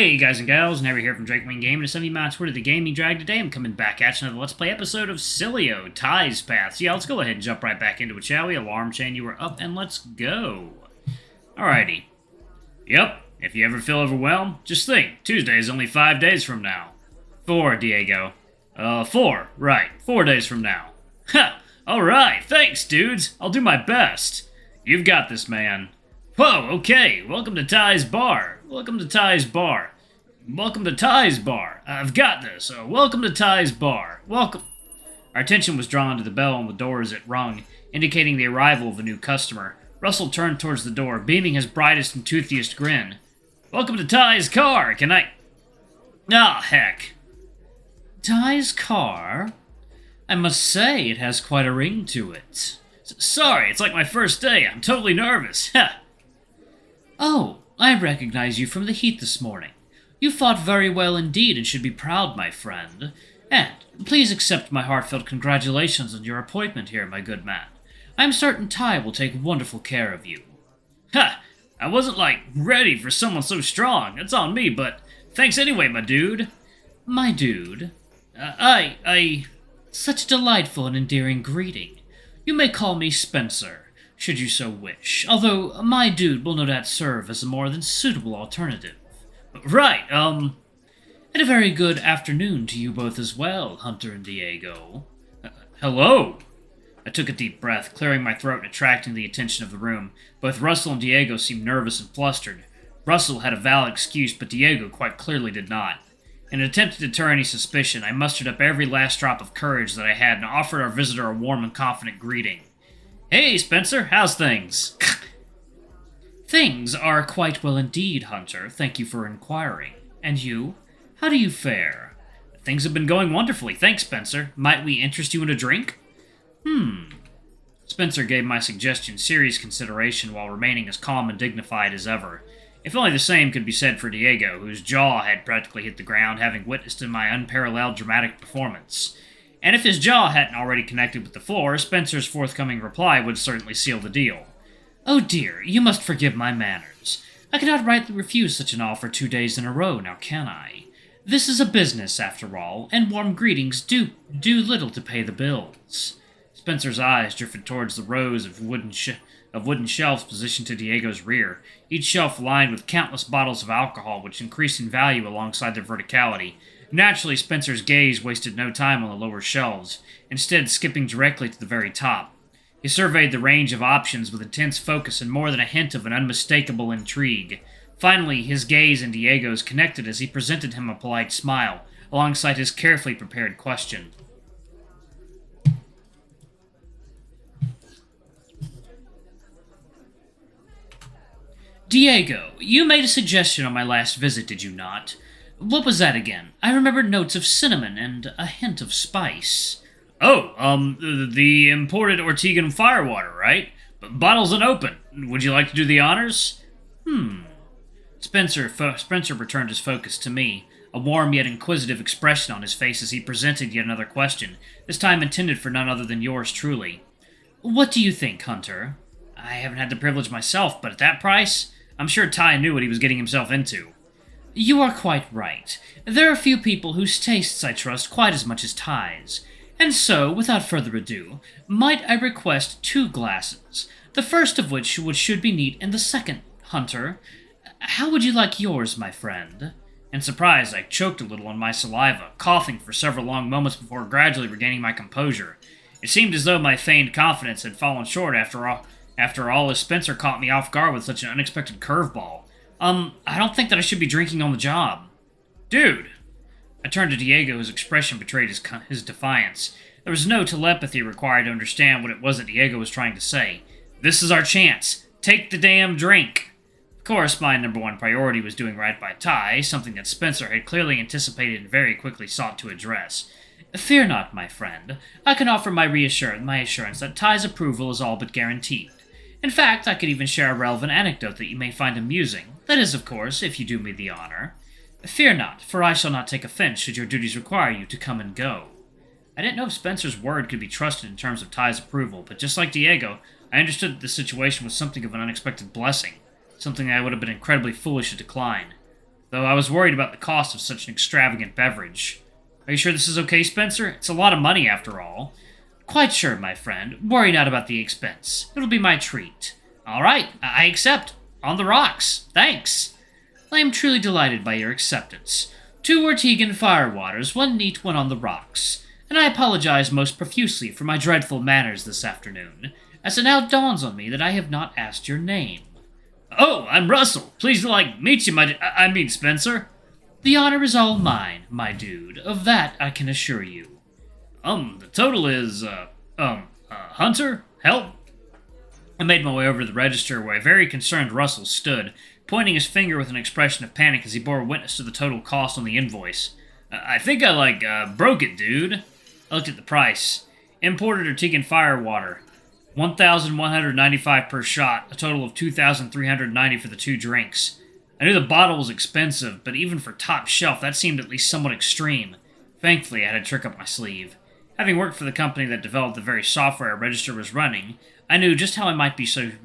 Hey guys and gals, Never here from Drakewing Gaming. It's 70 Mounts Twitter, the Gaming Drag. Today I'm coming back at you another Let's Play episode of Sileo, Ties Path. So yeah, let's go ahead and jump right back into it, shall we? Alarm chain, you are up, and let's go. Alrighty. Yep, if you ever feel overwhelmed, just think, Tuesday is only 5 days from now. 4, Diego. 4, right, 4 days from now. Ha! Alright, thanks dudes, I'll do my best. You've got this, man. Whoa, okay, welcome to Ty's Bar. Welcome to Ty's Bar. Welcome to Ty's Bar. I've got this. Welcome to Ty's Bar. Welcome. Our attention was drawn to the bell on the door as it rung, indicating the arrival of a new customer. Russell turned towards the door, beaming his brightest and toothiest grin. Welcome to Ty's car. Can I... Ah, heck. Ty's car? I must say, it has quite a ring to it. Sorry, it's like my first day. I'm totally nervous. Oh, I recognize you from the heat this morning. You fought very well indeed and should be proud, my friend. And please accept my heartfelt congratulations on your appointment here, my good man. I am certain Ty will take wonderful care of you. Ha! I wasn't, ready for someone so strong. That's on me, but thanks anyway, my dude. My dude? Such a delightful and endearing greeting. You may call me Spencer, should you so wish, although my dude will no doubt serve as a more than suitable alternative. Right, and a very good afternoon to you both as well, Hunter and Diego. Hello? I took a deep breath, clearing my throat and attracting the attention of the room. Both Russell and Diego seemed nervous and flustered. Russell had a valid excuse, but Diego quite clearly did not. In an attempt to deter any suspicion, I mustered up every last drop of courage that I had and offered our visitor a warm and confident greeting. Hey, Spencer, how's things? Things are quite well indeed, Hunter. Thank you for inquiring. And you? How do you fare? Things have been going wonderfully. Thanks, Spencer. Might we interest you in a drink? Spencer gave my suggestion serious consideration while remaining as calm and dignified as ever. If only the same could be said for Diego, whose jaw had practically hit the ground, having witnessed my unparalleled dramatic performance. And if his jaw hadn't already connected with the floor, Spencer's forthcoming reply would certainly seal the deal. Oh dear, you must forgive my manners. I cannot rightly refuse such an offer 2 days in a row, now can I? This is a business, after all, and warm greetings do little to pay the bills. Spencer's eyes drifted towards the rows of wooden shelves positioned to Diego's rear, each shelf lined with countless bottles of alcohol which increased in value alongside their verticality. Naturally, Spencer's gaze wasted no time on the lower shelves, instead skipping directly to the very top. He surveyed the range of options with intense focus and more than a hint of an unmistakable intrigue. Finally, his gaze and Diego's connected as he presented him a polite smile, alongside his carefully prepared question. Diego, you made a suggestion on my last visit, did you not? What was that again? I remember notes of cinnamon and a hint of spice. Oh, the imported Ortegan firewater, right? Bottles unopened. Would you like to do the honors? Spencer returned his focus to me, a warm yet inquisitive expression on his face as he presented yet another question, this time intended for none other than yours truly. What do you think, Hunter? I haven't had the privilege myself, but at that price, I'm sure Ty knew what he was getting himself into. You are quite right. There are few people whose tastes I trust quite as much as Ty's. And so, without further ado, might I request 2 glasses, the first of which should be neat, and the second, Hunter. How would you like yours, my friend? In surprise, I choked a little on my saliva, coughing for several long moments before gradually regaining my composure. It seemed as though my feigned confidence had fallen short after all, as Spencer caught me off guard with such an unexpected curveball. I don't think that I should be drinking on the job. Dude! I turned to Diego, whose expression betrayed his defiance. There was no telepathy required to understand what it was that Diego was trying to say. This is our chance. Take the damn drink. Of course, my number one priority was doing right by Ty, something that Spencer had clearly anticipated and very quickly sought to address. Fear not, my friend. I can offer my assurance that Ty's approval is all but guaranteed. In fact, I could even share a relevant anecdote that you may find amusing. That is, of course, if you do me the honor. Fear not, for I shall not take offense should your duties require you to come and go. I didn't know if Spencer's word could be trusted in terms of Ty's approval, but just like Diego, I understood that the situation was something of an unexpected blessing, something I would have been incredibly foolish to decline. though I was worried about the cost of such an extravagant beverage. Are you sure this is okay, Spencer? It's a lot of money, after all. Quite sure, my friend. Worry not about the expense. It'll be my treat. All right, I accept. On the rocks. Thanks. I am truly delighted by your acceptance. 2 Ortegan firewaters, 1 neat, 1 on the rocks. And I apologize most profusely for my dreadful manners this afternoon, as it now dawns on me that I have not asked your name. Oh, I'm Russell. Pleased to, meet you, I mean, Spencer. The honor is all mine, my dude. Of that I can assure you. The total is, Hunter? Help? I made my way over to the register where a very concerned Russell stood, pointing his finger with an expression of panic as he bore witness to the total cost on the invoice. I think I, broke it, dude. I looked at the price. Imported Ortegan Firewater. $1,195 per shot, a total of $2,390 for the 2 drinks. I knew the bottle was expensive, but even for top shelf, that seemed at least somewhat extreme. Thankfully, I had a trick up my sleeve. Having worked for the company that developed the very software a register was running, I knew just how I might be sure.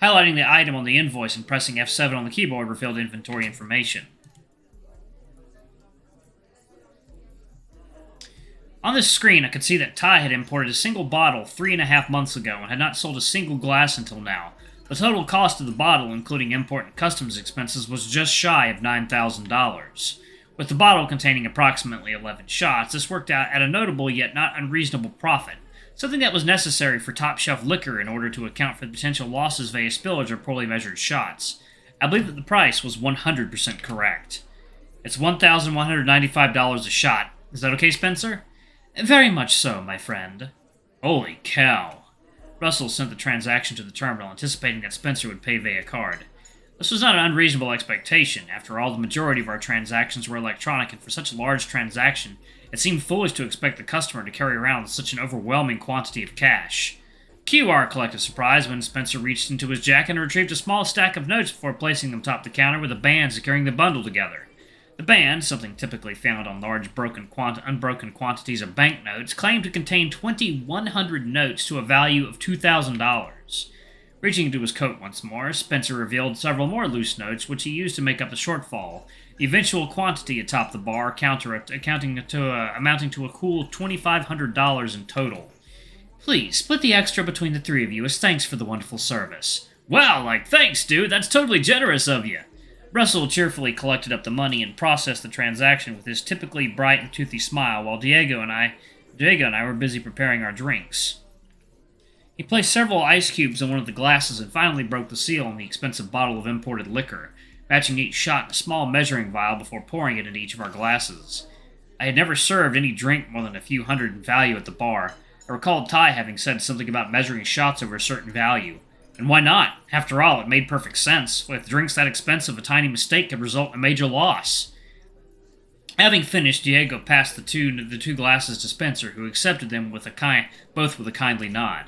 Highlighting the item on the invoice and pressing F7 on the keyboard revealed inventory information. On this screen, I could see that Ty had imported a single bottle 3.5 months ago and had not sold a single glass until now. The total cost of the bottle, including import and customs expenses, was just shy of $9,000. With the bottle containing approximately 11 shots, this worked out at a notable yet not unreasonable profit, something that was necessary for top-shelf liquor in order to account for the potential losses via spillage or poorly measured shots. I believe that the price was 100% correct. It's $1,195 a shot. Is that okay, Spencer? Very much so, my friend. Holy cow. Russell sent the transaction to the terminal, anticipating that Spencer would pay via card. This was not an unreasonable expectation. After all, the majority of our transactions were electronic, and for such a large transaction, it seemed foolish to expect the customer to carry around such an overwhelming quantity of cash. Cue our collective surprise when Spencer reached into his jacket and retrieved a small stack of notes before placing them atop the counter with a band securing the bundle together. The band, something typically found on large unbroken quantities of banknotes, claimed to contain 2,100 notes to a value of $2,000. Reaching into his coat once more, Spencer revealed several more loose notes, which he used to make up the shortfall. The eventual quantity atop the bar amounting to a cool $2,500 in total. Please, split the extra between the 3 of you as thanks for the wonderful service. Wow, thanks, dude. That's totally generous of you. Russell cheerfully collected up the money and processed the transaction with his typically bright and toothy smile, while Diego and I were busy preparing our drinks. He placed several ice cubes in one of the glasses and finally broke the seal on the expensive bottle of imported liquor, matching each shot in a small measuring vial before pouring it into each of our glasses. I had never served any drink more than a few hundred in value at the bar. I recalled Ty having said something about measuring shots over a certain value. And why not? After all, it made perfect sense. With drinks that expensive, a tiny mistake could result in a major loss. Having finished, Diego passed the two glasses to Spencer, who accepted them both with a kindly nod.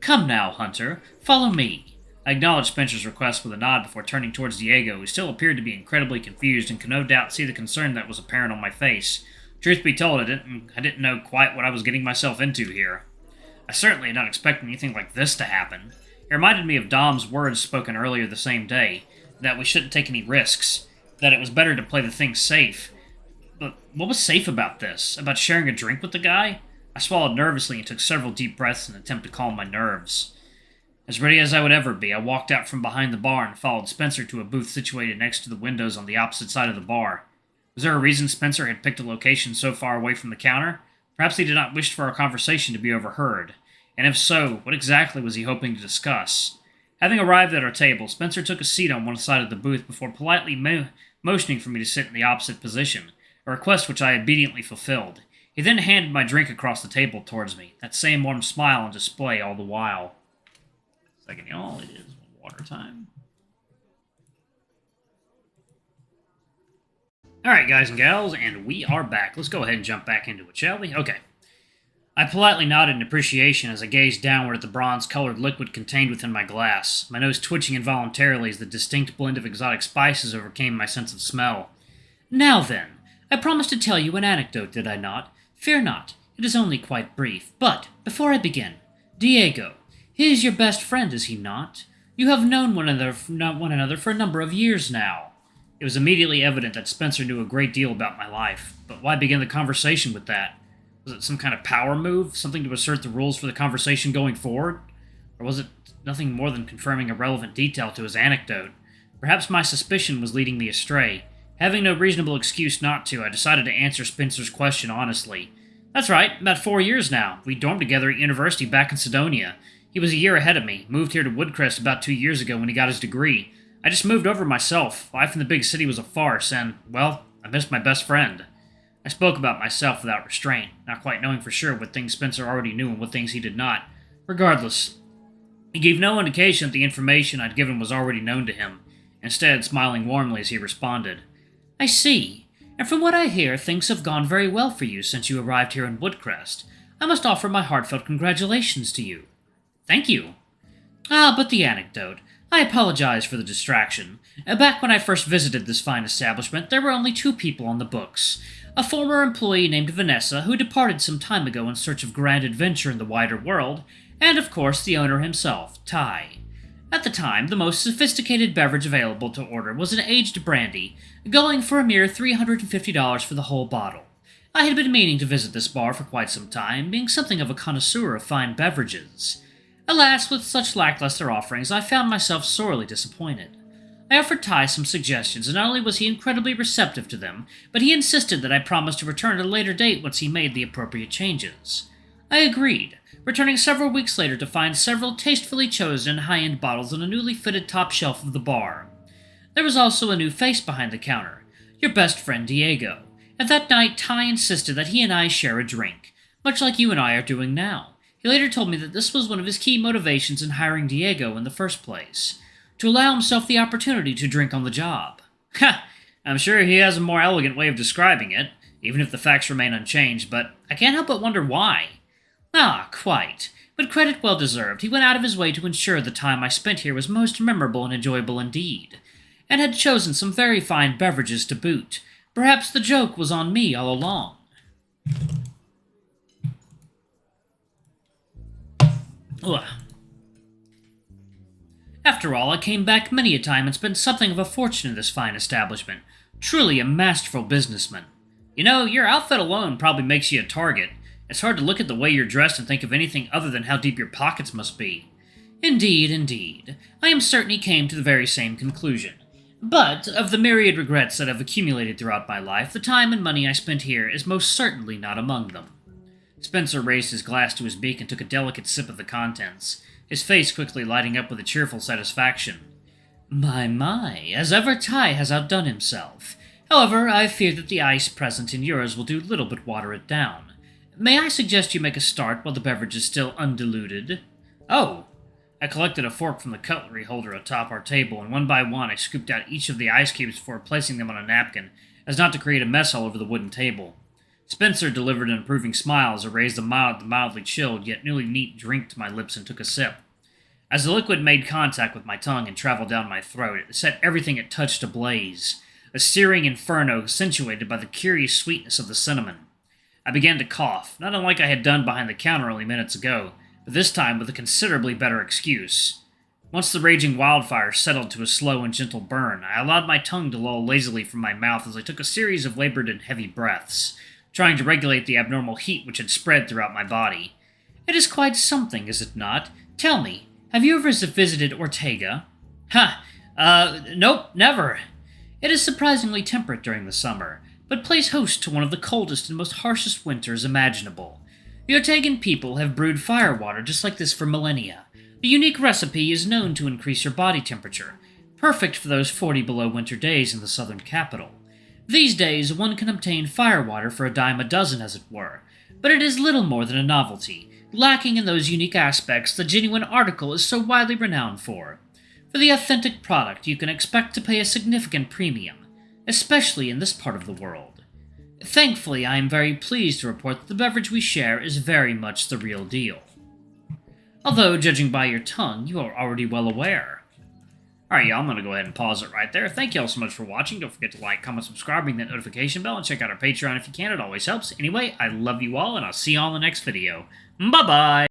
Come now, Hunter. Follow me. I acknowledged Spencer's request with a nod before turning towards Diego, who still appeared to be incredibly confused and could no doubt see the concern that was apparent on my face. Truth be told, I didn't know quite what I was getting myself into here. I certainly had not expected anything like this to happen. It reminded me of Dom's words spoken earlier the same day, that we shouldn't take any risks, that it was better to play the thing safe. But what was safe about this? About sharing a drink with the guy? I swallowed nervously and took several deep breaths in an attempt to calm my nerves. As ready as I would ever be, I walked out from behind the bar and followed Spencer to a booth situated next to the windows on the opposite side of the bar. Was there a reason Spencer had picked a location so far away from the counter? Perhaps he did not wish for our conversation to be overheard. And if so, what exactly was he hoping to discuss? Having arrived at our table, Spencer took a seat on one side of the booth before politely motioning for me to sit in the opposite position, a request which I obediently fulfilled. He then handed my drink across the table towards me, that same warm smile on display all the while. Second, y'all, it is water time. Alright, guys and gals, and we are back. Let's go ahead and jump back into it, shall we? Okay. I politely nodded in appreciation as I gazed downward at the bronze-colored liquid contained within my glass, my nose twitching involuntarily as the distinct blend of exotic spices overcame my sense of smell. Now then, I promised to tell you an anecdote, did I not? Fear not, it is only quite brief. But, before I begin, Diego, he is your best friend, is he not? You have known one another for a number of years now. It was immediately evident that Spencer knew a great deal about my life, but why begin the conversation with that? Was it some kind of power move? Something to assert the rules for the conversation going forward? Or was it nothing more than confirming a relevant detail to his anecdote? Perhaps my suspicion was leading me astray. Having no reasonable excuse not to, I decided to answer Spencer's question honestly. That's right, about 4 years now. We dormed together at university back in Sidonia. He was a year ahead of me, moved here to Woodcrest about 2 years ago when he got his degree. I just moved over myself. Life in the big city was a farce, and, well, I missed my best friend. I spoke about myself without restraint, not quite knowing for sure what things Spencer already knew and what things he did not. Regardless, he gave no indication that the information I'd given was already known to him, instead smiling warmly as he responded. I see. And from what I hear, things have gone very well for you since you arrived here in Woodcrest. I must offer my heartfelt congratulations to you. Thank you. But the anecdote. I apologize for the distraction. Back when I first visited this fine establishment, there were only 2 people on the books. A former employee named Vanessa, who departed some time ago in search of grand adventure in the wider world, and of course the owner himself, Ty. At the time, the most sophisticated beverage available to order was an aged brandy, going for a mere $350 for the whole bottle. I had been meaning to visit this bar for quite some time, being something of a connoisseur of fine beverages. Alas, with such lackluster offerings, I found myself sorely disappointed. I offered Ty some suggestions, and not only was he incredibly receptive to them, but he insisted that I promise to return at a later date once he made the appropriate changes. I agreed, returning several weeks later to find several tastefully chosen high-end bottles on a newly fitted top shelf of the bar. There was also a new face behind the counter, your best friend Diego, and that night Ty insisted that he and I share a drink, much like you and I are doing now. He later told me that this was one of his key motivations in hiring Diego in the first place, to allow himself the opportunity to drink on the job. Ha! I'm sure he has a more elegant way of describing it, even if the facts remain unchanged, but I can't help but wonder why. Quite. But credit well deserved. He went out of his way to ensure the time I spent here was most memorable and enjoyable indeed, and had chosen some very fine beverages to boot. Perhaps the joke was on me all along. Ugh. After all, I came back many a time and spent something of a fortune in this fine establishment. Truly a masterful businessman. You know, your outfit alone probably makes you a target. It's hard to look at the way you're dressed and think of anything other than how deep your pockets must be. Indeed, indeed. I am certain he came to the very same conclusion. But, of the myriad regrets that have accumulated throughout my life, the time and money I spent here is most certainly not among them. Spencer raised his glass to his beak and took a delicate sip of the contents, his face quickly lighting up with a cheerful satisfaction. My, as ever Ty has outdone himself. However, I fear that the ice present in yours will do little but water it down. May I suggest you make a start while the beverage is still undiluted? Oh! I collected a fork from the cutlery holder atop our table, and one by one I scooped out each of the ice cubes before placing them on a napkin, as not to create a mess all over the wooden table. Spencer delivered an approving smile as I raised the mildly chilled yet newly neat drink to my lips and took a sip. As the liquid made contact with my tongue and traveled down my throat, it set everything it touched ablaze, a searing inferno accentuated by the curious sweetness of the cinnamon. I began to cough, not unlike I had done behind the counter only minutes ago, but this time with a considerably better excuse. Once the raging wildfire settled to a slow and gentle burn, I allowed my tongue to loll lazily from my mouth as I took a series of labored and heavy breaths, trying to regulate the abnormal heat which had spread throughout my body. It is quite something, is it not? Tell me, have you ever visited Ortega? Nope, never. It is surprisingly temperate during the summer, but plays host to one of the coldest and most harshest winters imaginable. The Ortegan people have brewed firewater just like this for millennia. The unique recipe is known to increase your body temperature, perfect for those 40 below winter days in the southern capital. These days, one can obtain firewater for a dime a dozen, as it were, but it is little more than a novelty, lacking in those unique aspects the genuine article is so widely renowned for. For the authentic product, you can expect to pay a significant premium, especially in this part of the world. Thankfully, I am very pleased to report that the beverage we share is very much the real deal. Although, judging by your tongue, you are already well aware. Alright, y'all, I'm going to go ahead and pause it right there. Thank you all so much for watching. Don't forget to like, comment, subscribe, ring that notification bell, and check out our Patreon if you can. It always helps. Anyway, I love you all, and I'll see you all in the next video. Bye-bye!